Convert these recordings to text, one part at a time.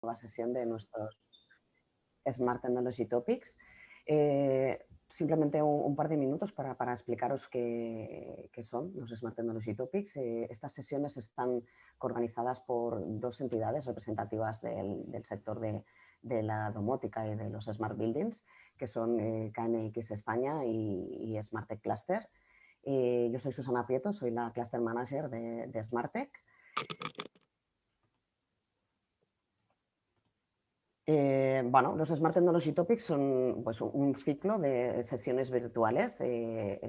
nueva sesión de nuestros Smart Technology Topics. Simplemente un par de minutos para explicaros qué son los Smart Technology Topics. Estas sesiones están organizadas por dos entidades representativas del sector de la domótica y de los Smart Buildings, que son KNX España y SmartTech Cluster. Yo soy Susana Prieto, soy la Cluster Manager de SmartTech. Bueno, los Smart Technology Topics son pues, un ciclo de sesiones virtuales que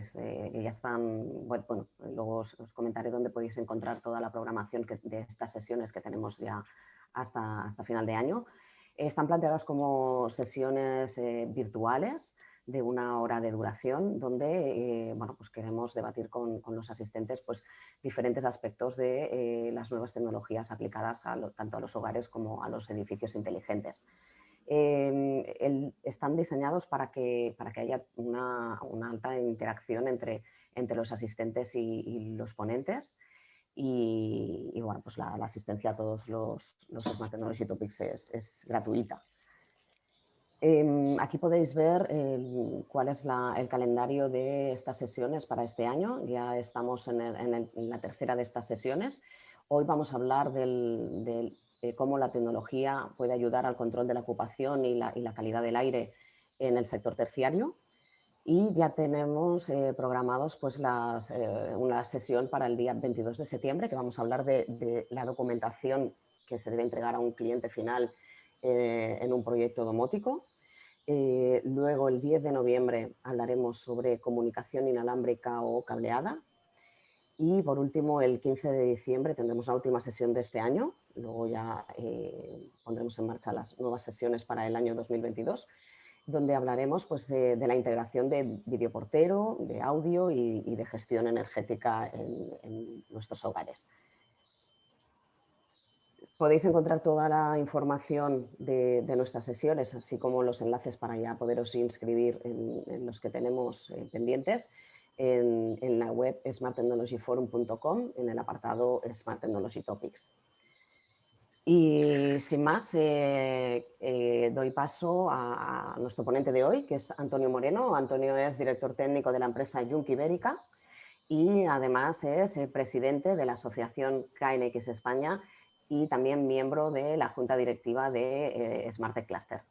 ya están, bueno, luego os comentaré dónde podéis encontrar toda la programación de estas sesiones que tenemos ya hasta final de año. Están planteadas como sesiones virtuales de 1 hora de duración, donde bueno, pues queremos debatir con los asistentes pues, diferentes aspectos de las nuevas tecnologías aplicadas tanto a los hogares como a los edificios inteligentes. Están diseñados para que haya una alta interacción entre los asistentes y los ponentes. Y bueno, pues la asistencia a todos los Smart Technology Topics es gratuita. Aquí podéis ver cuál es el calendario de estas sesiones para este año. Ya estamos en la tercera de estas sesiones. Hoy vamos a hablar de cómo la tecnología puede ayudar al control de la ocupación y la calidad del aire en el sector terciario. Y ya tenemos programados pues, una sesión para el día 22 de septiembre, que vamos a hablar de la documentación que se debe entregar a un cliente final en un proyecto domótico. Luego, el 10 de noviembre, hablaremos sobre comunicación inalámbrica o cableada. Y, por último, el 15 de diciembre tendremos la última sesión de este año. Luego ya pondremos en marcha las nuevas sesiones para el año 2022, donde hablaremos pues, de la integración de videoportero, de audio y de gestión energética en nuestros hogares. Podéis encontrar toda la información de nuestras sesiones, así como los enlaces para ya poderos inscribir en los que tenemos pendientes, en la web smarttechnologyforum.com, en el apartado Smart Technology Topics. Y sin más, doy paso a nuestro ponente de hoy, que es Antonio Moreno. Antonio es director técnico de la empresa Yunque Ibérica y además es presidente de la asociación KNX España y también miembro de la junta directiva de SmartTech Cluster.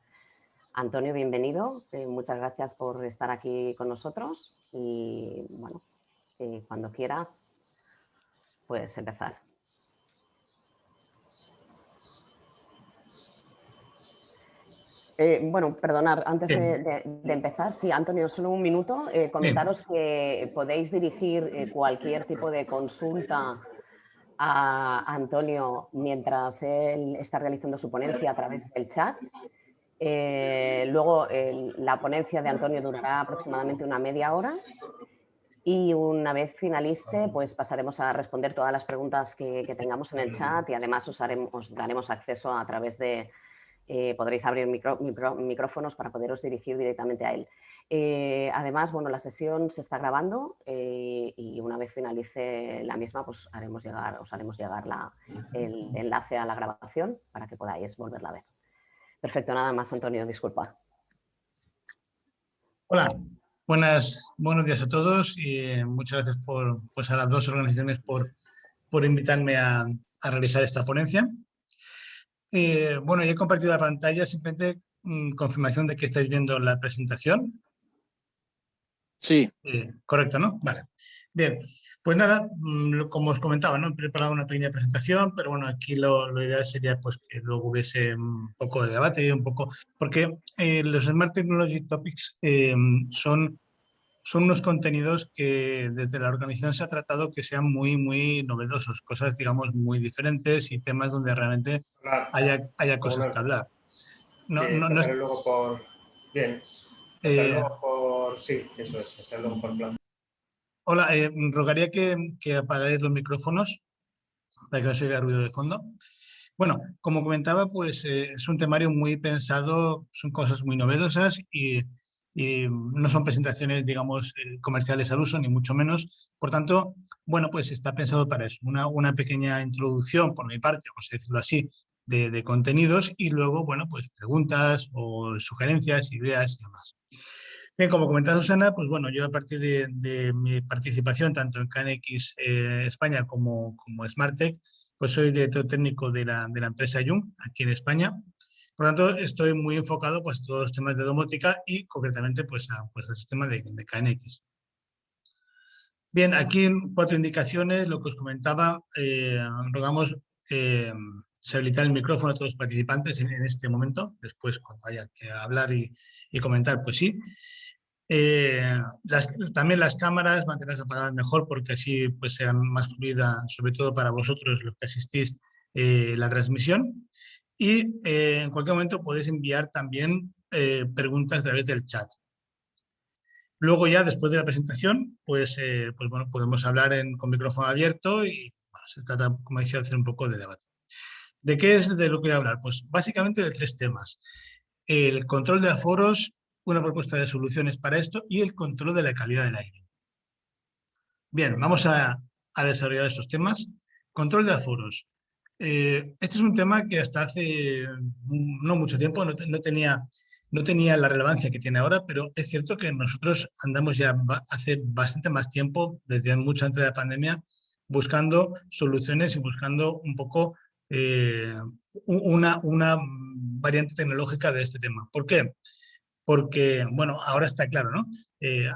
Antonio, bienvenido. Muchas gracias por estar aquí con nosotros y bueno, cuando quieras puedes empezar. Bueno, perdonad, antes de empezar, sí, Antonio, solo un minuto, comentaros que podéis dirigir cualquier tipo de consulta a Antonio mientras él está realizando su ponencia a través del chat. Luego, la ponencia de Antonio durará aproximadamente una media hora y una vez finalice, pues pasaremos a responder todas las preguntas que tengamos en el chat y además os daremos acceso a través de... podréis abrir micrófonos para poderos dirigir directamente a él. Además, bueno, la sesión se está grabando y una vez finalice la misma, pues os haremos llegar el enlace a la grabación para que podáis volverla a ver. Perfecto, nada más, Antonio, disculpa. Hola, buenos días a todos y muchas gracias pues a las dos organizaciones por invitarme a realizar esta ponencia. Bueno, ya he compartido la pantalla, simplemente confirmación de que estáis viendo la presentación. Sí. Correcto, ¿no? Vale. Bien, pues nada, como os comentaba, ¿no? He preparado una pequeña presentación, pero bueno, aquí lo ideal sería pues que luego hubiese un poco de debate, porque los Smart Technology Topics son unos contenidos que desde la organización se ha tratado que sean muy novedosos, cosas, digamos, muy diferentes y temas donde realmente haya cosas que hablar. Pasaré luego por... Bien. Pasaré luego por... Sí, eso es, pasaré luego por plan. Hola, rogaría que apagáis los micrófonos para que no se oiga ruido de fondo. Bueno, como comentaba, pues es un temario muy pensado, son cosas muy novedosas y no son presentaciones, digamos, comerciales al uso, ni mucho menos. Por tanto, bueno, pues está pensado para eso. Una pequeña introducción, por mi parte, vamos a decirlo así, de contenidos y luego, bueno, pues preguntas o sugerencias, ideas y demás. Bien, como comentaba Susana, pues bueno, yo a partir de mi participación tanto en KNX España como Smartech, pues soy director técnico de la empresa Jung aquí en España. Por lo tanto, estoy muy enfocado pues, a todos los temas de domótica y concretamente pues, al sistema de KNX. Bien, aquí 4 indicaciones, lo que os comentaba, rogamos se habilitar el micrófono a todos los participantes en este momento, después cuando haya que hablar y comentar, pues sí. También las cámaras, mantenerlas apagadas mejor porque así pues será más fluida, sobre todo para vosotros los que asistís, la transmisión. Y en cualquier momento podéis enviar también preguntas a través del chat. Luego ya después de la presentación, pues bueno, podemos hablar con micrófono abierto y bueno, se trata, como decía, de hacer un poco de debate. ¿De qué es de lo que voy a hablar? Pues básicamente de 3 temas. El control de aforos, una propuesta de soluciones para esto y el control de la calidad del aire. Bien, vamos a desarrollar esos temas. Control de aforos. Este es un tema que hasta hace no mucho tiempo no tenía la relevancia que tiene ahora, pero es cierto que nosotros andamos ya hace bastante más tiempo, desde mucho antes de la pandemia, buscando soluciones y buscando un poco una variante tecnológica de este tema. ¿Por qué? Porque, bueno, ahora está claro, ¿no?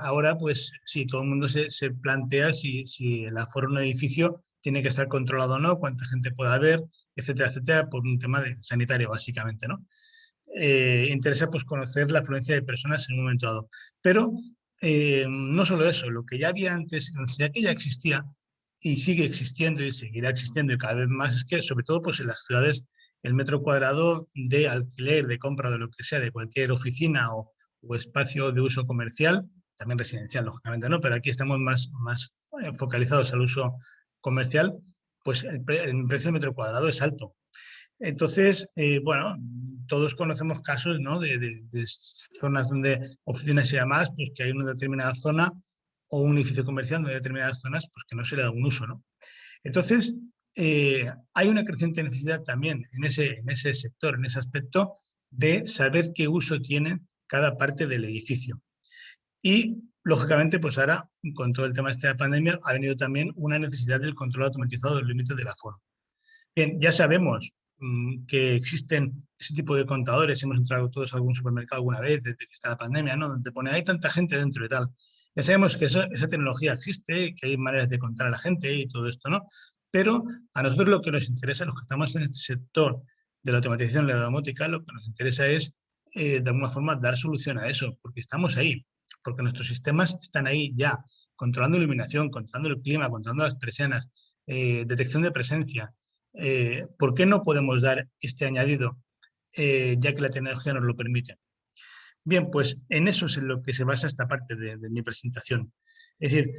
Ahora, pues, sí, todo el mundo se plantea si el aforo en un edificio tiene que estar controlado o no, cuánta gente puede haber, etcétera, etcétera, por un tema sanitario, básicamente, ¿no? Interesa, pues, conocer la afluencia de personas en un momento dado. Pero no solo eso, lo que ya había antes, la necesidad que ya existía y sigue existiendo y seguirá existiendo y cada vez más, es que, sobre todo, pues, en las ciudades, el metro cuadrado de alquiler, de compra, de lo que sea, de cualquier oficina o espacio de uso comercial, también residencial, lógicamente, ¿no? Pero aquí estamos más focalizados al uso comercial, pues el precio del metro cuadrado es alto. Entonces, bueno, todos conocemos casos, ¿no? de zonas donde oficinas y demás, pues que hay una determinada zona o un edificio comercial donde hay determinadas zonas, pues que no se le da un uso, ¿no? Entonces, hay una creciente necesidad también en ese sector, en ese aspecto, de saber qué uso tiene cada parte del edificio. Y, lógicamente, pues ahora, con todo el tema de la pandemia, ha venido también una necesidad del control automatizado de los límites del aforo. Bien, ya sabemos que existen ese tipo de contadores, hemos entrado todos a algún supermercado alguna vez desde que está la pandemia, ¿no? Donde pone, hay tanta gente dentro y tal. Ya sabemos que esa tecnología existe, que hay maneras de contar a la gente y todo esto, ¿no? Pero a nosotros lo que nos interesa, los que estamos en este sector de la automatización y la domótica, lo que nos interesa es, de alguna forma, dar solución a eso, porque estamos ahí, porque nuestros sistemas están ahí ya, controlando iluminación, controlando el clima, controlando las persianas, detección de presencia. ¿Por qué no podemos dar este añadido, ya que la tecnología nos lo permite? Bien, pues en eso es en lo que se basa esta parte de mi presentación. Es decir,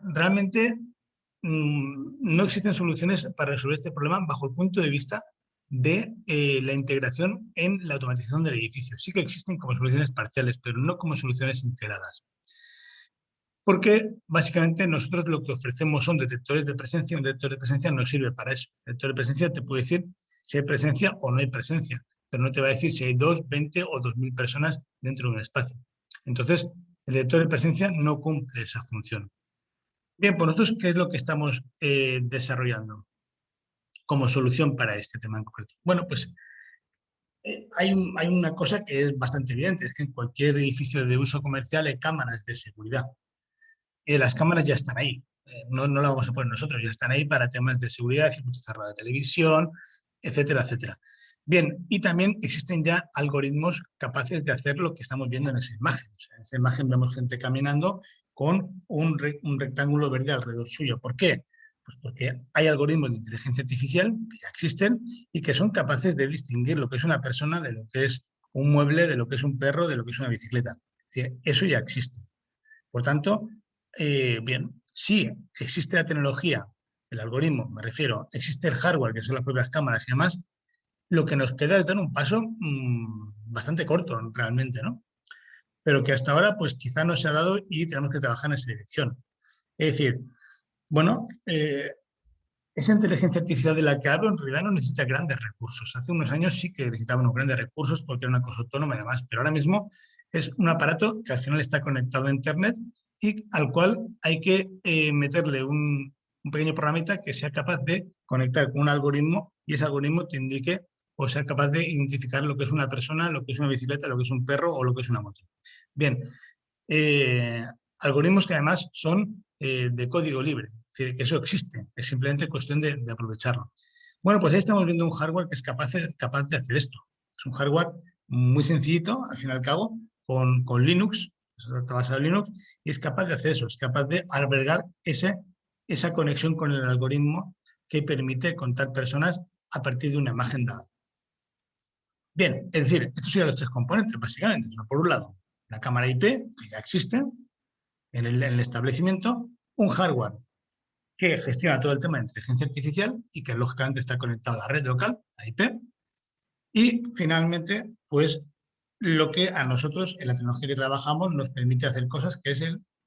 realmente no existen soluciones para resolver este problema bajo el punto de vista de la integración en la automatización del edificio. Sí que existen como soluciones parciales, pero no como soluciones integradas. Porque básicamente nosotros lo que ofrecemos son detectores de presencia. Un detector de presencia no sirve para eso. El detector de presencia te puede decir si hay presencia o no hay presencia, pero no te va a decir si hay 2, 20 o 2000 personas dentro de un espacio. Entonces, el detector de presencia no cumple esa función. Bien, pues nosotros, ¿qué es lo que estamos desarrollando como solución para este tema en concreto? Bueno, pues hay una cosa que es bastante evidente, es que en cualquier edificio de uso comercial hay cámaras de seguridad. Las cámaras ya están ahí, no las vamos a poner nosotros, ya están ahí para temas de seguridad, circuito cerrado de televisión, etcétera, etcétera. Bien, y también existen ya algoritmos capaces de hacer lo que estamos viendo en esa imagen. O sea, en esa imagen vemos gente caminando con un rectángulo verde alrededor suyo. ¿Por qué? Pues porque hay algoritmos de inteligencia artificial que ya existen y que son capaces de distinguir lo que es una persona de lo que es un mueble, de lo que es un perro, de lo que es una bicicleta. Es decir, eso ya existe. Por tanto, bien, sí, existe la tecnología, el algoritmo, me refiero, existe el hardware, que son las propias cámaras y demás, lo que nos queda es dar un paso bastante corto, realmente, ¿no? Pero que hasta ahora, pues quizá no se ha dado y tenemos que trabajar en esa dirección. Es decir, bueno, esa inteligencia artificial de la que hablo en realidad no necesita grandes recursos. Hace unos años sí que necesitaba unos grandes recursos porque era una cosa autónoma y demás, pero ahora mismo es un aparato que al final está conectado a Internet y al cual hay que meterle un pequeño programita que sea capaz de conectar con un algoritmo y ese algoritmo te indique o sea capaz de identificar lo que es una persona, lo que es una bicicleta, lo que es un perro o lo que es una moto. Bien, algoritmos que además son de código libre, es decir, que eso existe, es simplemente cuestión de aprovecharlo. Bueno, pues ahí estamos viendo un hardware que es capaz de hacer esto. Es un hardware muy sencillito, al fin y al cabo, con Linux, está basado en Linux, y es capaz de hacer eso, es capaz de albergar esa conexión con el algoritmo que permite contar personas a partir de una imagen dada. Bien, es decir, estos serían los tres componentes, básicamente. O sea, por un lado, la cámara IP, que ya existe en el establecimiento, un hardware que gestiona todo el tema de inteligencia artificial y que lógicamente está conectado a la red local, a IP, y finalmente, pues lo que a nosotros en la tecnología que trabajamos nos permite hacer cosas, que es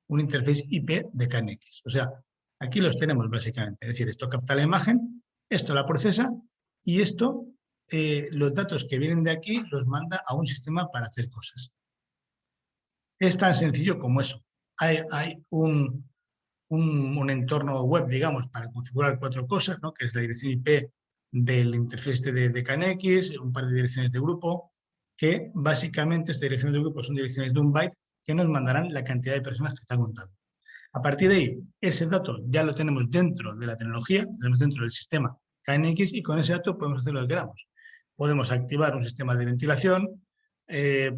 un interface IP de KNX. O sea, aquí los tenemos básicamente, es decir, esto capta la imagen, esto la procesa y esto, los datos que vienen de aquí los manda a un sistema para hacer cosas. Es tan sencillo como eso. Hay un entorno web, digamos, para configurar 4 cosas, ¿no? Que es la dirección IP del interface de KNX, un par de direcciones de grupo, que básicamente estas direcciones de grupo son direcciones de 1 byte que nos mandarán la cantidad de personas que están contando. A partir de ahí, ese dato ya lo tenemos dentro de la tecnología, lo tenemos dentro del sistema KNX y con ese dato podemos hacer lo que queramos. Podemos activar un sistema de ventilación,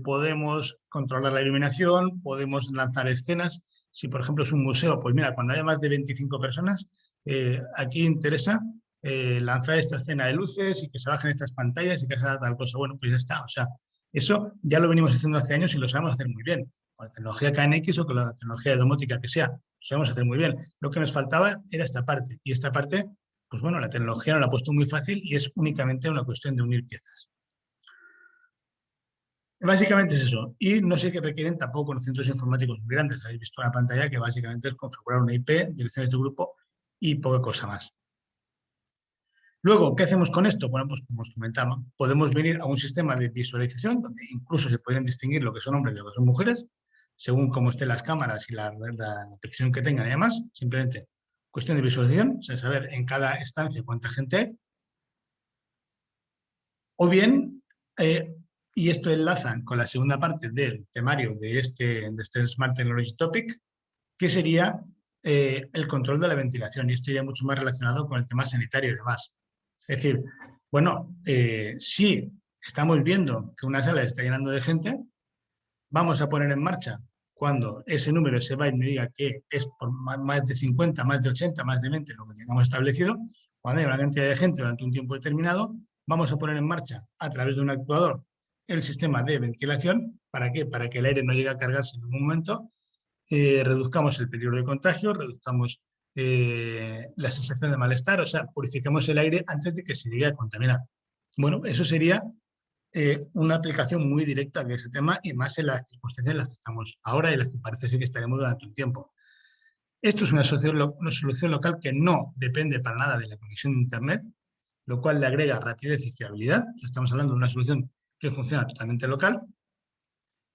podemos controlar la iluminación, podemos lanzar escenas. Si, por ejemplo, es un museo, pues mira, cuando haya más de 25 personas, aquí interesa lanzar esta escena de luces y que se bajen estas pantallas y que se haga tal cosa. Bueno, pues ya está. O sea, eso ya lo venimos haciendo hace años y lo sabemos hacer muy bien. Con la tecnología KNX o con la tecnología de domótica que sea, lo sabemos hacer muy bien. Lo que nos faltaba era esta parte. Y esta parte, pues bueno, la tecnología nos la ha puesto muy fácil y es únicamente una cuestión de unir piezas. Básicamente es eso. Y no sé qué requieren tampoco conocimientos informáticos muy grandes. Habéis visto una pantalla que básicamente es configurar una IP, direcciones de grupo y poca cosa más. Luego, ¿qué hacemos con esto? Bueno, pues como os comentaba, podemos venir a un sistema de visualización donde incluso se pueden distinguir lo que son hombres de lo que son mujeres, según cómo estén las cámaras y la precisión que tengan y demás. Simplemente cuestión de visualización, o sea, saber en cada estancia cuánta gente hay. O bien, y esto enlaza con la segunda parte del temario de este Smart Technology Topic, que sería el control de la ventilación. Y esto iría mucho más relacionado con el tema sanitario y demás. Es decir, bueno, si estamos viendo que una sala se está llenando de gente, vamos a poner en marcha cuando ese número se va y me diga que es por más de 50, más de 80, más de 20, lo que tengamos establecido, cuando haya una cantidad de gente durante un tiempo determinado, vamos a poner en marcha a través de un actuador el sistema de ventilación. ¿Para qué? Para que el aire no llegue a cargarse en ningún momento, reduzcamos el peligro de contagio, reduzcamos la sensación de malestar, o sea, purifiquemos el aire antes de que se llegue a contaminar. Bueno, eso sería una aplicación muy directa de ese tema y más en las circunstancias en las que estamos ahora y las que parece ser que estaremos durante un tiempo. Esto es una solución local que no depende para nada de la conexión de Internet, lo cual le agrega rapidez y fiabilidad. Estamos hablando de una solución que funciona totalmente local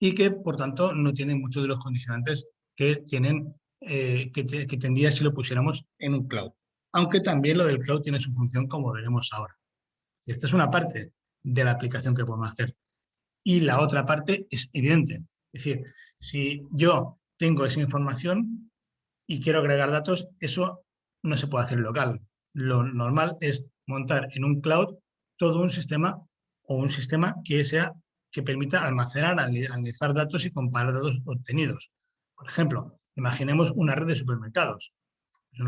y que, por tanto, no tiene muchos de los condicionantes que tienen que tendría si lo pusiéramos en un cloud. Aunque también lo del cloud tiene su función, como veremos ahora. Esta es una parte de la aplicación que podemos hacer. Y la otra parte es evidente. Es decir, si yo tengo esa información y quiero agregar datos, eso no se puede hacer local. Lo normal es montar en un cloud todo un sistema o un sistema que permita almacenar, analizar datos y comparar datos obtenidos. Por ejemplo, imaginemos una red de supermercados. En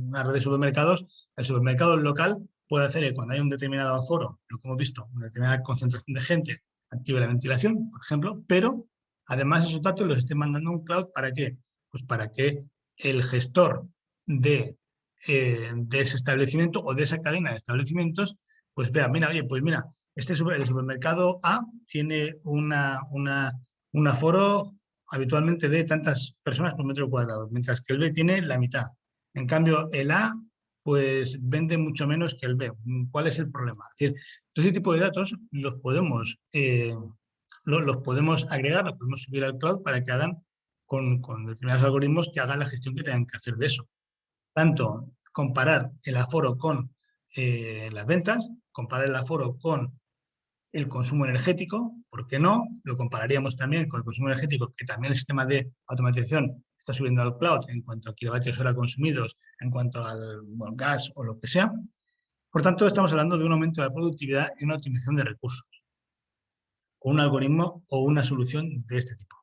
una red de supermercados, el supermercado local puede hacer que cuando hay un determinado aforo, lo que hemos visto, una determinada concentración de gente, active la ventilación, por ejemplo, pero además esos datos los esté mandando a un cloud. ¿Para qué? Pues para que el gestor de ese establecimiento o de esa cadena de establecimientos, pues vea, mira, oye, pues mira, el supermercado A tiene un aforo habitualmente de tantas personas por metro cuadrado, mientras que el B tiene la mitad. En cambio, el A pues vende mucho menos que el B. ¿Cuál es el problema? Es decir, todo ese tipo de datos los podemos agregar, los podemos subir al cloud para que hagan con determinados algoritmos que hagan la gestión que tengan que hacer de eso. Tanto comparar el aforo con las ventas, comparar el aforo con el consumo energético, ¿por qué no? Lo compararíamos también con el consumo energético, que también el sistema de automatización está subiendo al cloud en cuanto a kilovatios hora consumidos, en cuanto al gas o lo que sea. Por tanto, estamos hablando de un aumento de la productividad y una optimización de recursos, con un algoritmo o una solución de este tipo.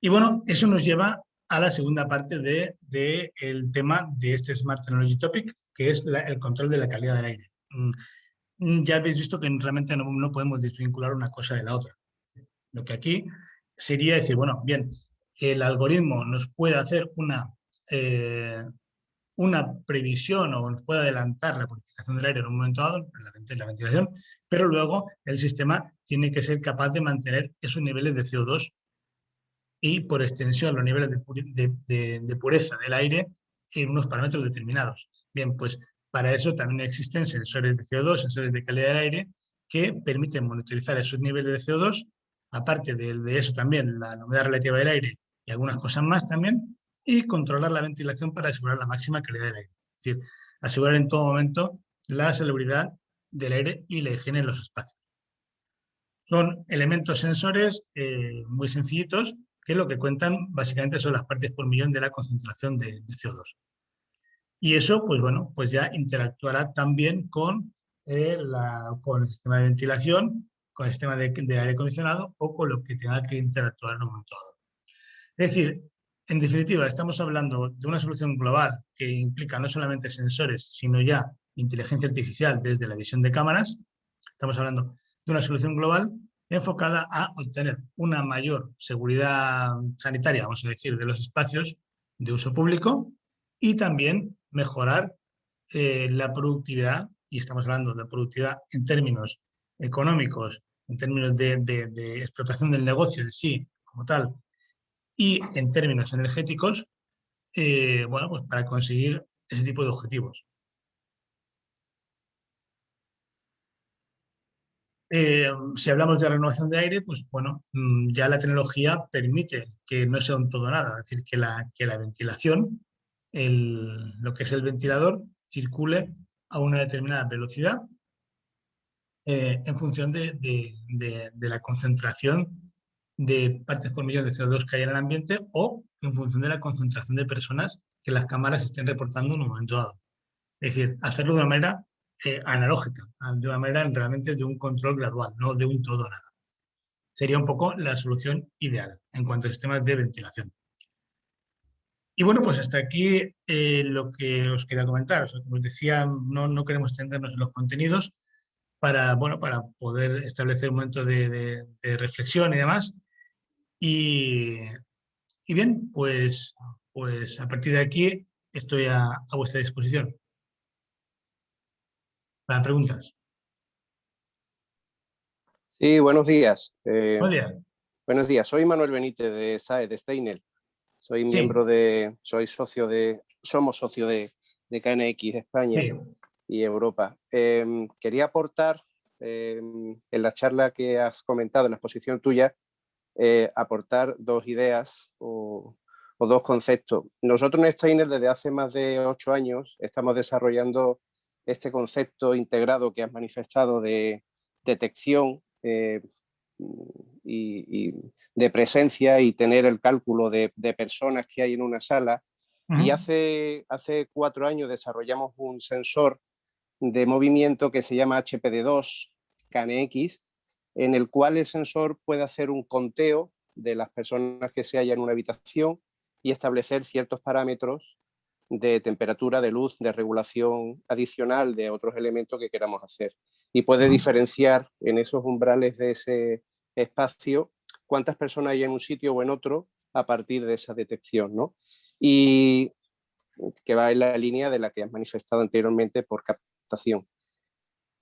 Y bueno, eso nos lleva a la segunda parte del tema de este Smart Technology Topic, que es el control de la calidad del aire. Ya habéis visto que realmente no podemos desvincular una cosa de la otra. Lo que aquí sería decir, bueno, bien, el algoritmo nos puede hacer una previsión o nos puede adelantar la purificación del aire en un momento dado, la ventilación, pero luego el sistema tiene que ser capaz de mantener esos niveles de CO2 y, por extensión, los niveles de pureza del aire en unos parámetros determinados. Bien, pues para eso también existen sensores de CO2, sensores de calidad del aire, que permiten monitorizar esos niveles de CO2, aparte de eso también la humedad relativa del aire y algunas cosas más también, y controlar la ventilación para asegurar la máxima calidad del aire. Es decir, asegurar en todo momento la salubridad del aire y la higiene en los espacios. Son elementos sensores muy sencillitos que lo que cuentan básicamente son las partes por millón de la concentración de CO2. Y eso, pues bueno, pues ya interactuará también con el sistema de ventilación, con el sistema de aire acondicionado o con lo que tenga que interactuar en un momento dado. Es decir, en definitiva, estamos hablando de una solución global que implica no solamente sensores, sino ya inteligencia artificial desde la visión de cámaras. Estamos hablando de una solución global enfocada a obtener una mayor seguridad sanitaria, vamos a decir, de los espacios de uso público y también mejorar la productividad, y estamos hablando de productividad en términos económicos, en términos de explotación del negocio en sí, como tal, y en términos energéticos, bueno, pues para conseguir ese tipo de objetivos. Si hablamos de renovación de aire, pues bueno, ya la tecnología permite que no sea un todo nada, es decir, que la ventilación, lo que es el ventilador, circule a una determinada velocidad en función de la concentración de partes por millón de CO2 que hay en el ambiente o en función de la concentración de personas que las cámaras estén reportando en un momento dado. Es decir, hacerlo de una manera analógica, de una manera realmente de un control gradual, no de un todo nada. Sería un poco la solución ideal en cuanto a sistemas de ventilación. Y bueno, pues hasta aquí lo que os quería comentar. O sea, como os decía, no queremos extendernos en los contenidos para, bueno, para poder establecer un momento de reflexión y demás. Y bien, pues a partir de aquí estoy a vuestra disposición para preguntas. Sí, buenos días. Buenos días. Buenos días. Soy Manuel Benítez de SAE, de Steinel. Soy somos socio de KNX España y Europa. Quería aportar en la charla que has comentado, en la exposición tuya, aportar dos ideas o dos conceptos. Nosotros en Steinel desde hace más de 8 años estamos desarrollando este concepto integrado que has manifestado de detección y de presencia y tener el cálculo de personas que hay en una sala. Y hace 4 años desarrollamos un sensor de movimiento que se llama HPD2 KNX, en el cual el sensor puede hacer un conteo de las personas que se hallan en una habitación y establecer ciertos parámetros de temperatura, de luz, de regulación adicional de otros elementos que queramos hacer. Y puede diferenciar en esos umbrales de ese espacio cuántas personas hay en un sitio o en otro a partir de esa detección, ¿no? Y que va en la línea de la que has manifestado anteriormente por captación.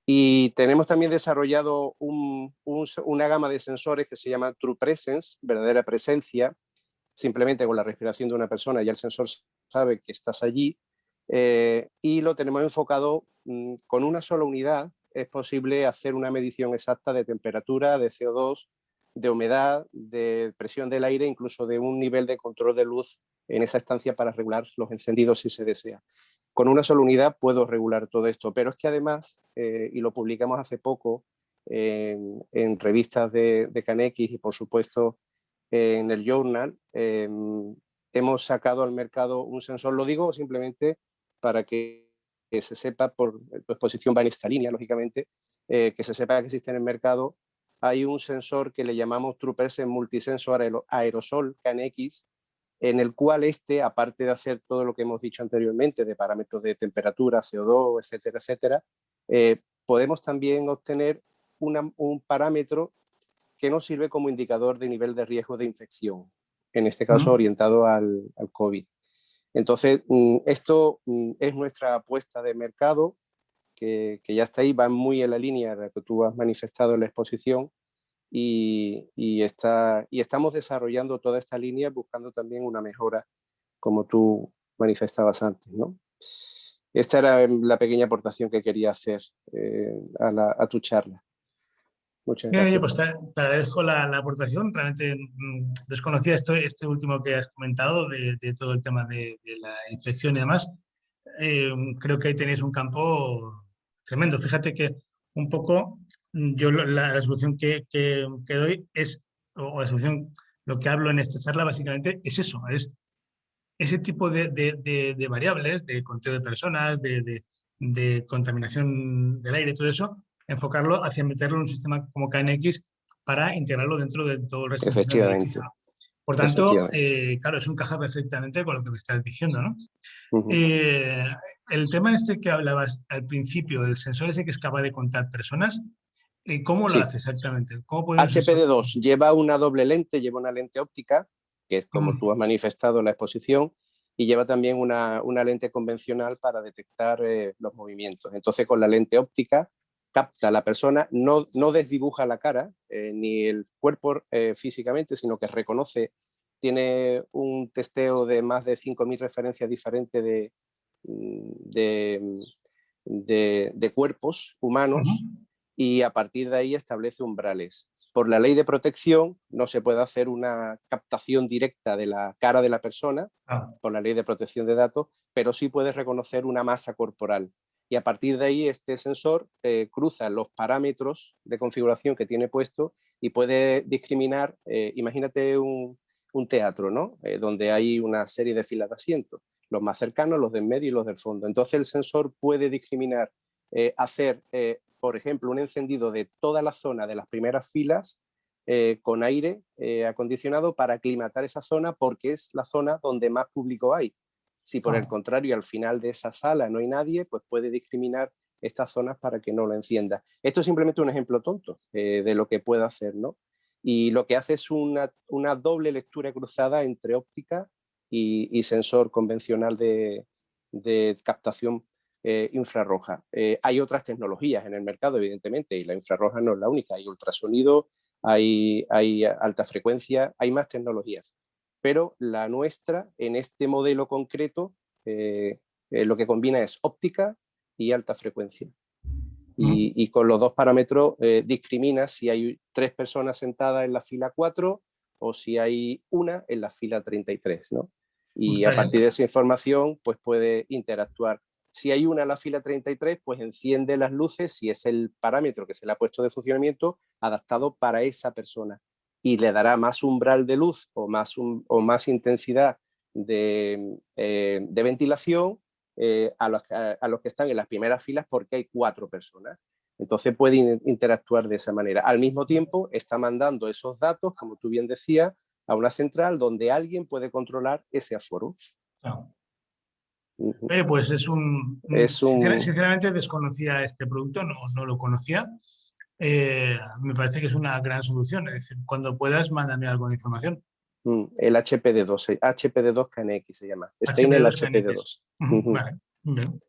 Y tenemos también desarrollado una gama de sensores que se llama True Presence, verdadera presencia. Simplemente con la respiración de una persona ya el sensor sabe que estás allí, y lo tenemos enfocado con una sola unidad. Es posible hacer una medición exacta de temperatura, de CO2, de humedad, de presión del aire, incluso de un nivel de control de luz en esa estancia para regular los encendidos si se desea. Con una sola unidad puedo regular todo esto, pero es que además, y lo publicamos hace poco en revistas de CANX y por supuesto en el Journal, hemos sacado al mercado un sensor, lo digo simplemente para que se sepa, por tu exposición va en esta línea, lógicamente, que se sepa que existe en el mercado. Hay un sensor que le llamamos TruePercent Multisensor Aerosol CANX, en el cual aparte de hacer todo lo que hemos dicho anteriormente, de parámetros de temperatura, CO2, etcétera, etcétera, podemos también obtener un parámetro que nos sirve como indicador de nivel de riesgo de infección, en este caso orientado al COVID. Entonces, esto es nuestra apuesta de mercado, que ya está ahí, va muy en la línea de la que tú has manifestado en la exposición, y estamos desarrollando toda esta línea buscando también una mejora, como tú manifestabas antes, ¿no? Esta era la pequeña aportación que quería hacer a tu charla. Muchas Bien, gracias. oye, pues te agradezco la aportación. Realmente desconocía este último que has comentado de todo el tema de la infección y demás. Creo que ahí tenéis un campo tremendo. Fíjate que un poco yo la solución que doy es, o la solución, lo que hablo en esta charla básicamente es eso, es ese tipo de variables, de conteo de personas, de contaminación del aire, todo eso, enfocarlo hacia meterlo en un sistema como KNX para integrarlo dentro de todo el resto de sistemas de Efectivamente. edificio. Por tanto, claro, eso encaja perfectamente con lo que me estás diciendo, ¿no? El tema este que hablabas al principio, del sensor ese que es capaz de contar personas, ¿cómo lo hace exactamente? ¿Cómo puede un sensor... HPD2 lleva una doble lente, lleva una lente óptica, que es como tú has manifestado en la exposición, y lleva también una lente convencional para detectar los movimientos. Entonces, con la lente óptica capta a la persona, no desdibuja la cara ni el cuerpo físicamente, sino que reconoce, tiene un testeo de más de 5.000 referencias diferentes de cuerpos humanos, y a partir de ahí establece umbrales. Por la ley de protección no se puede hacer una captación directa de la cara de la persona, por la ley de protección de datos, pero sí puede reconocer una masa corporal. Y a partir de ahí este sensor cruza los parámetros de configuración que tiene puesto y puede discriminar, imagínate un teatro, ¿no? Donde hay una serie de filas de asientos, los más cercanos, los del medio y los del fondo. Entonces el sensor puede discriminar, hacer, por ejemplo, un encendido de toda la zona de las primeras filas con aire acondicionado para aclimatar esa zona, porque es la zona donde más público hay. Si por el contrario al final de esa sala no hay nadie, pues puede discriminar estas zonas para que no lo encienda. Esto es simplemente un ejemplo tonto de lo que puede hacer, ¿no? Y lo que hace es una doble lectura cruzada entre óptica y sensor convencional de captación infrarroja. Hay otras tecnologías en el mercado, evidentemente, y la infrarroja no es la única. Hay ultrasonido, hay alta frecuencia, hay más tecnologías. Pero la nuestra, en este modelo concreto, lo que combina es óptica y alta frecuencia. Y con los dos parámetros discrimina si hay 3 personas sentadas en la fila 4 o si hay una en la fila 33, ¿no? Y a partir de esa información pues puede interactuar. Si hay una en la fila 33, pues enciende las luces si es el parámetro que se le ha puesto de funcionamiento adaptado para esa persona, y le dará más umbral de luz o más intensidad de ventilación a los que están en las primeras filas, porque hay 4 personas. Entonces puede interactuar de esa manera. Al mismo tiempo está mandando esos datos, como tú bien decías, a una central donde alguien puede controlar ese aforo. Pues sinceramente desconocía este producto, no lo conocía. Me parece que es una gran solución. Es decir, cuando puedas, mándame algo de información. El HPD2, HPD2 KNX se llama. Está en el HPD2. Vale.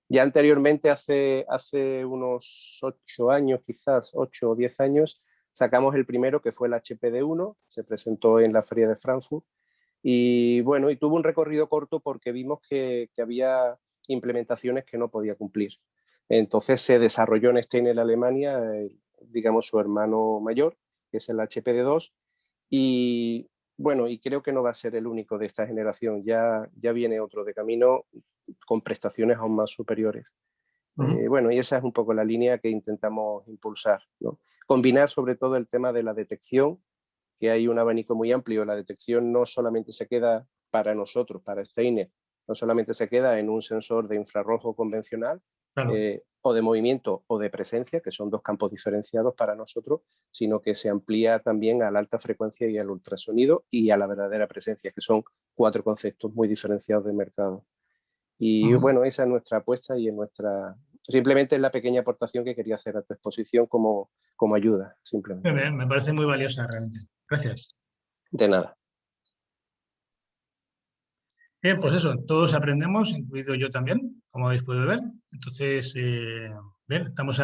Ya anteriormente, hace unos 8 años, quizás 8 o 10 años, sacamos el primero, que fue el HPD1, se presentó en la Feria de Frankfurt, y bueno, y tuvo un recorrido corto porque vimos que había implementaciones que no podía cumplir. Entonces se desarrolló en Steinel, Alemania, digamos su hermano mayor, que es el HPD2, y bueno, y creo que no va a ser el único de esta generación, ya viene otro de camino con prestaciones aún más superiores. Bueno, y esa es un poco la línea que intentamos impulsar, ¿no? Combinar sobre todo el tema de la detección, que hay un abanico muy amplio. La detección no solamente se queda para nosotros, para Steinel, no solamente se queda en un sensor de infrarrojo convencional, claro, o de movimiento o de presencia, que son dos campos diferenciados para nosotros, sino que se amplía también a la alta frecuencia y al ultrasonido y a la verdadera presencia, que son 4 conceptos muy diferenciados de mercado. Y bueno, esa es nuestra apuesta y simplemente es la pequeña aportación que quería hacer a tu exposición como ayuda, simplemente. Me parece muy valiosa realmente. Gracias. De nada. Bien, pues eso, todos aprendemos, incluido yo también, como habéis podido ver. Entonces, bien, estamos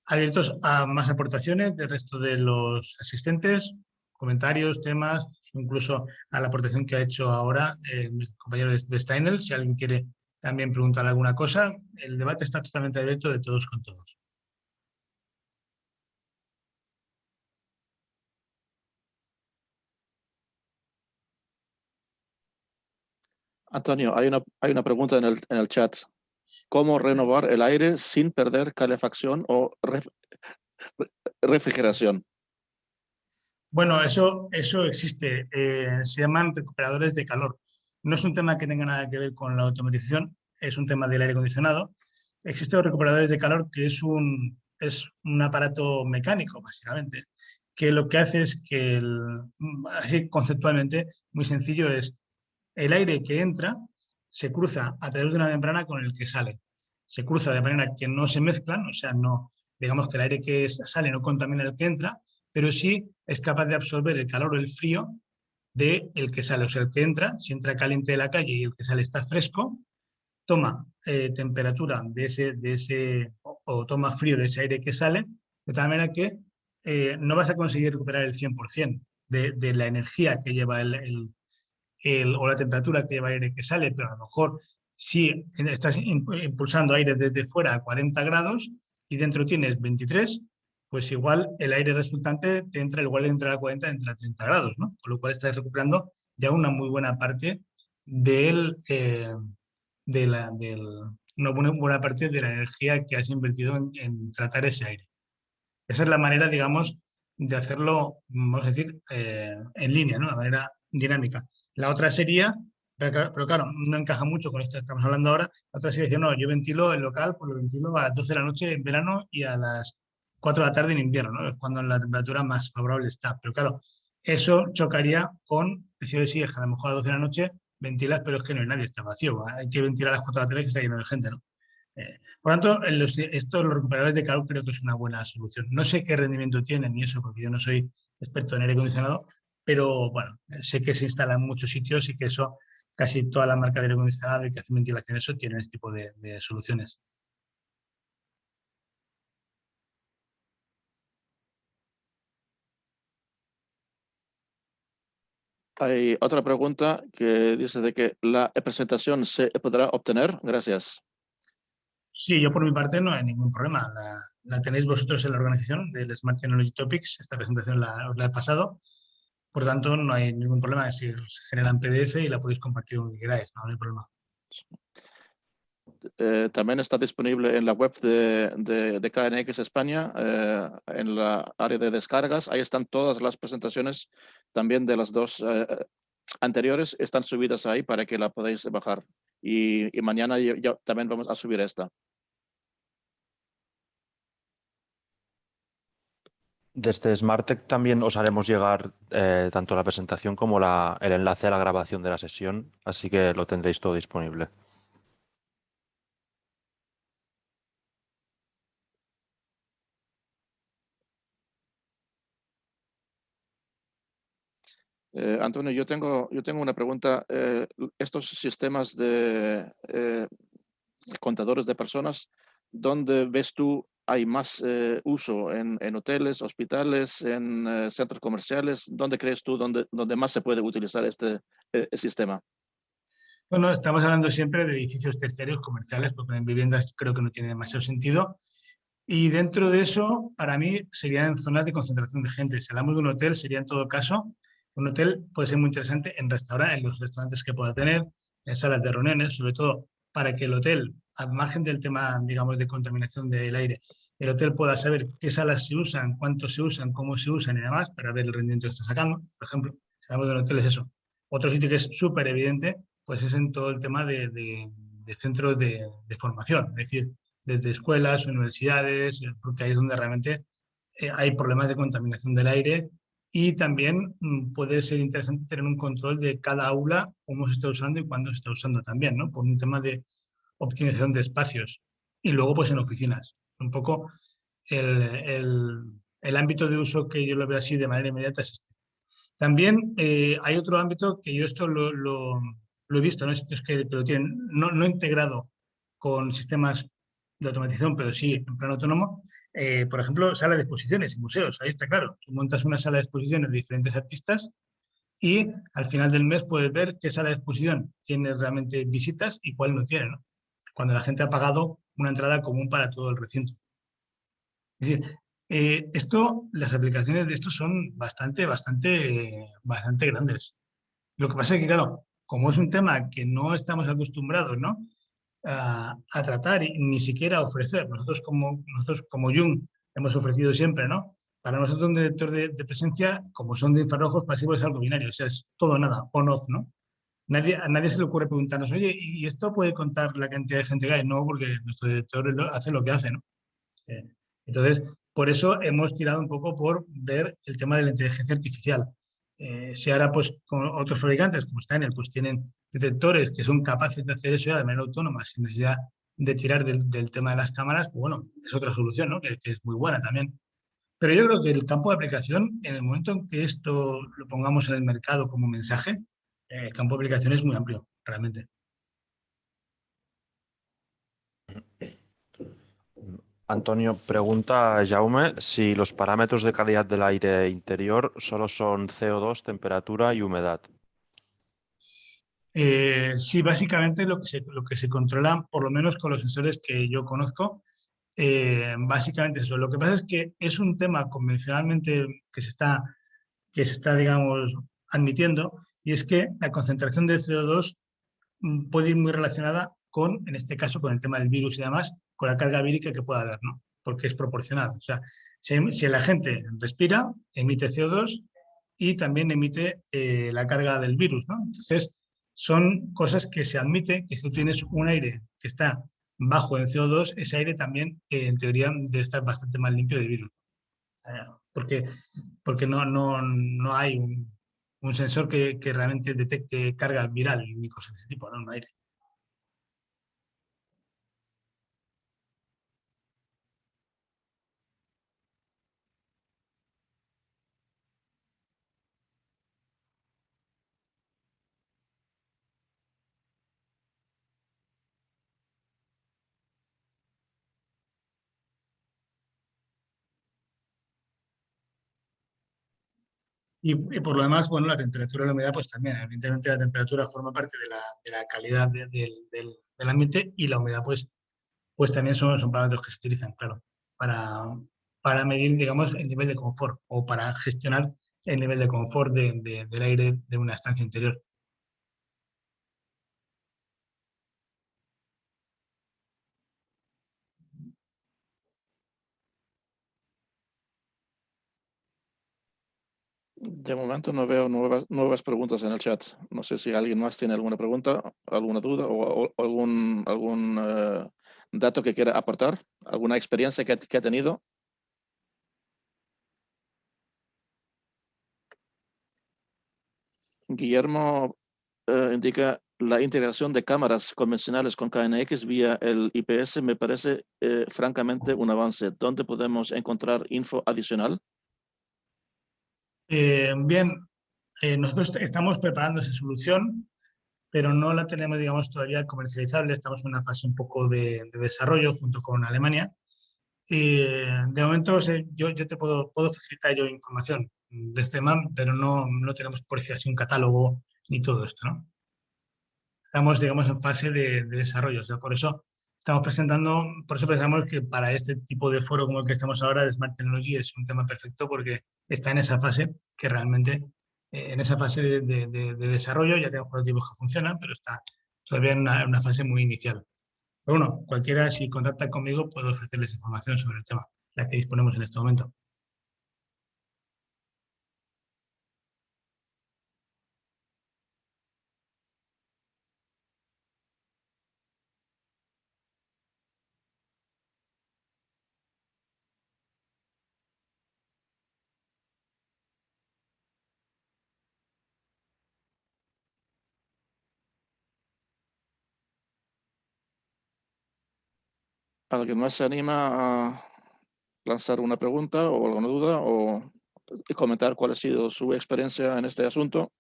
abiertos a más aportaciones del resto de los asistentes, comentarios, temas, incluso a la aportación que ha hecho ahora mi compañero de Steinel. Si alguien quiere también preguntar alguna cosa, el debate está totalmente abierto de todos con todos. Antonio, hay una pregunta en el chat. ¿Cómo renovar el aire sin perder calefacción o refrigeración? Bueno, eso existe. Se llaman recuperadores de calor. No es un tema que tenga nada que ver con la automatización, es un tema del aire acondicionado. Existen los recuperadores de calor, que es un aparato mecánico, básicamente, que lo que hace es que, así conceptualmente, muy sencillo, es el aire que entra se cruza a través de una membrana con el que sale. Se cruza de manera que no se mezclan, o sea, no, digamos que el aire que sale no contamina el que entra, pero sí es capaz de absorber el calor o el frío del que sale. O sea, el que entra, si entra caliente de la calle y el que sale está fresco, toma temperatura o toma frío de ese aire que sale, de tal manera que no vas a conseguir recuperar el 100% de la energía que lleva o la temperatura que lleva el aire que sale, pero a lo mejor si estás impulsando aire desde fuera a 40 grados y dentro tienes 23, pues igual el aire resultante te entra, en lugar de entrar a 40, entra a 30 grados, ¿no? Con lo cual estás recuperando ya una muy buena parte una buena parte de la energía que has invertido en tratar ese aire. Esa es la manera, digamos, de hacerlo, vamos a decir, en línea, ¿no? De manera dinámica. La otra sería, pero claro, no encaja mucho con esto que estamos hablando ahora. La otra sería decir, no, yo ventilo el local, pues lo ventilo a las 12 de la noche en verano y a las 4 de la tarde en invierno, ¿no? Es cuando la temperatura más favorable está. Pero claro, eso chocaría con decir, sí, es que a lo mejor a las 12 de la noche ventilas, pero es que no hay nadie, está vacío. Hay que ventilar a las 4 de la tarde que está lleno de gente, ¿no? Por lo tanto, los recuperadores de calor creo que es una buena solución. No sé qué rendimiento tienen ni eso, porque yo no soy experto en aire acondicionado, pero bueno, sé que se instala en muchos sitios y que eso, casi toda la marca de aire acondicionado y que hacen ventilación, eso tienen este tipo de soluciones. Hay otra pregunta que dice de que la presentación se podrá obtener. Gracias. Sí, yo por mi parte no hay ningún problema. La tenéis vosotros en la organización del Smart Technology Topics. Esta presentación os la he pasado. Por tanto, no hay ningún problema. Si se genera en PDF y la podéis compartir donde queráis, no hay problema. También está disponible en la web de KNX España, en la área de descargas. Ahí están todas las presentaciones, también de las dos anteriores, están subidas ahí para que la podáis bajar. Y mañana ya también vamos a subir esta. Desde SmartTech también os haremos llegar tanto la presentación como el enlace a la grabación de la sesión, así que lo tendréis todo disponible. Antonio, yo tengo una pregunta. Estos sistemas de contadores de personas, ¿dónde ves tú hay más uso? ¿En hoteles, hospitales, en centros comerciales? ¿Dónde crees tú donde más se puede utilizar este sistema? Bueno, estamos hablando siempre de edificios terciarios comerciales, porque en viviendas creo que no tiene demasiado sentido. Y dentro de eso, para mí, serían zonas de concentración de gente. Si hablamos de un hotel, sería en todo caso, un hotel puede ser muy interesante en restaurantes, en los restaurantes que pueda tener, en salas de reuniones, sobre todo para que el hotel, al margen del tema, digamos, de contaminación del aire, el hotel pueda saber qué salas se usan, cuánto se usan, cómo se usan y demás, para ver el rendimiento que está sacando. Por ejemplo, si hablamos de un hotel es eso. Otro sitio que es súper evidente, pues es en todo el tema de centros de formación, es decir, desde escuelas, universidades, porque ahí es donde realmente hay problemas de contaminación del aire y también puede ser interesante tener un control de cada aula, cómo se está usando y cuándo se está usando también, ¿no? Por un tema de optimización de espacios. Y luego, pues en oficinas. Un poco el ámbito de uso que yo lo veo así de manera inmediata es este. También hay otro ámbito que yo esto lo he visto, ¿no? Sitios que lo tienen no integrado con sistemas de automatización, pero sí en plan autónomo. Por ejemplo, salas de exposiciones y museos. Ahí está claro. Tú montas una sala de exposiciones de diferentes artistas y al final del mes puedes ver qué sala de exposición tiene realmente visitas y cuál no tiene, ¿no? Cuando la gente ha pagado una entrada común para todo el recinto. Es decir, las aplicaciones de esto son bastante grandes. Lo que pasa es que, claro, como es un tema que no estamos acostumbrados, ¿no? a tratar y ni siquiera a ofrecer. Nosotros como Jung hemos ofrecido siempre, ¿no? Para nosotros un detector de presencia, como son de infrarrojos pasivos, es algo binario, o sea, es todo o nada, on-off, ¿no? A nadie se le ocurre preguntarnos, oye, ¿y esto puede contar la cantidad de gente que hay? No, porque nuestro detector hace lo que hace, ¿no? Eh, Entonces, por eso hemos tirado un poco por ver el tema de la inteligencia artificial. Si ahora, pues, con otros fabricantes, como Steiner, pues tienen detectores que son capaces de hacer eso ya de manera autónoma, sin necesidad de tirar del tema de las cámaras, pues bueno, es otra solución, ¿no? Que es muy buena también. Pero yo creo que el campo de aplicación, en el momento en que esto lo pongamos en el mercado como mensaje, el campo de aplicación es muy amplio, realmente. Antonio, pregunta a Jaume si los parámetros de calidad del aire interior solo son CO2, temperatura y humedad. Sí, básicamente lo que se controla, por lo menos con los sensores que yo conozco, básicamente eso. Lo que pasa es que es un tema convencionalmente que se está, digamos, admitiendo, y es que la concentración de CO2 puede ir muy relacionada con, en este caso, con el tema del virus y demás, con la carga vírica que pueda haber, ¿no? Porque es proporcional. O sea, si la gente respira, emite CO2 y también emite la carga del virus, ¿no? Entonces, son cosas que se admite que si tú tienes un aire que está bajo en CO2, ese aire también, en teoría, debe estar bastante más limpio de virus. Porque, porque no hay un sensor que realmente detecte carga viral ni cosas de ese tipo, ¿no? En aire. Y por lo demás, bueno, la temperatura y la humedad, pues también, evidentemente la temperatura forma parte de la calidad del ambiente y la humedad, pues también son parámetros que se utilizan, claro, para, para medir, digamos, el nivel de confort o para gestionar el nivel de confort del aire de una estancia interior. De momento no veo nuevas preguntas en el chat. No sé si alguien más tiene alguna pregunta, alguna duda o algún dato que quiera aportar, alguna experiencia que ha tenido. Guillermo indica la integración de cámaras convencionales con KNX vía el IPS me parece francamente un avance. ¿Dónde podemos encontrar info adicional? Bien, nosotros estamos preparando esa solución, pero no la tenemos, digamos, todavía comercializable. Estamos en una fase un poco de desarrollo junto con Alemania. De momento, yo te puedo facilitar yo información de este MAM, pero no tenemos por si así un catálogo ni todo esto, ¿no? estamos, digamos, en fase de desarrollo. O sea, por eso estamos presentando, por eso pensamos que para este tipo de foro como el que estamos ahora de Smart Technology es un tema perfecto porque está en esa fase que realmente, en esa fase de desarrollo, ya tenemos prototipos que funcionan, pero está todavía en una fase muy inicial. Pero bueno, cualquiera, si contacta conmigo, puedo ofrecerles información sobre el tema, la que disponemos en este momento. ¿Alguien más se anima a lanzar una pregunta o alguna duda o comentar cuál ha sido su experiencia en este asunto?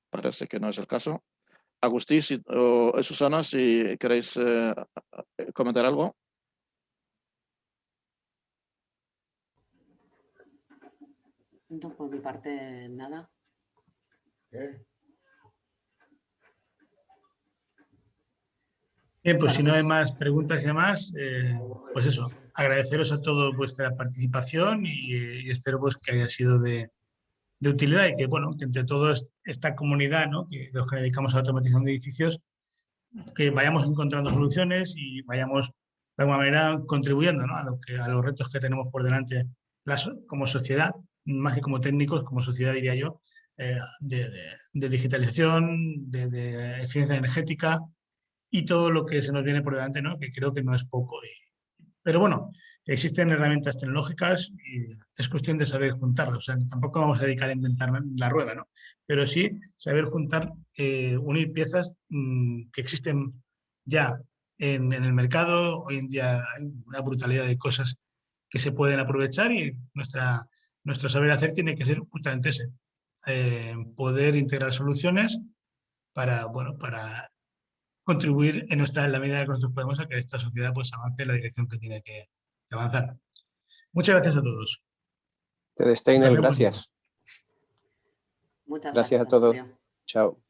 Parece que no es el caso. Agustí o Susana, si queréis comentar algo. No, por mi parte, nada. Bien, pues si no hay más preguntas y demás, pues eso, agradeceros a todos vuestra participación y espero pues que haya sido de utilidad y que, bueno, que entre todos esta comunidad, ¿no? Que los que dedicamos a la automatización de edificios, que vayamos encontrando soluciones y vayamos de alguna manera contribuyendo, ¿no? A los retos que tenemos por delante como sociedad, más que como técnicos, como sociedad diría yo, de digitalización, de eficiencia energética y todo lo que se nos viene por delante, ¿no? Que creo que no es poco. Pero bueno, existen herramientas tecnológicas y es cuestión de saber juntarlas. O sea, tampoco vamos a dedicar a inventar la rueda, ¿no? Pero sí saber juntar, unir piezas que existen ya en el mercado. Hoy en día hay una brutalidad de cosas que se pueden aprovechar y nuestro saber hacer tiene que ser justamente ese. Poder integrar soluciones para, bueno, para contribuir en la medida que nosotros podemos a que esta sociedad pues avance en la dirección que tiene que avanzar. Muchas gracias a todos. Steiner, Nos vemos. gracias. Muchas Gracias gracias, a todos. Antonio. Chao.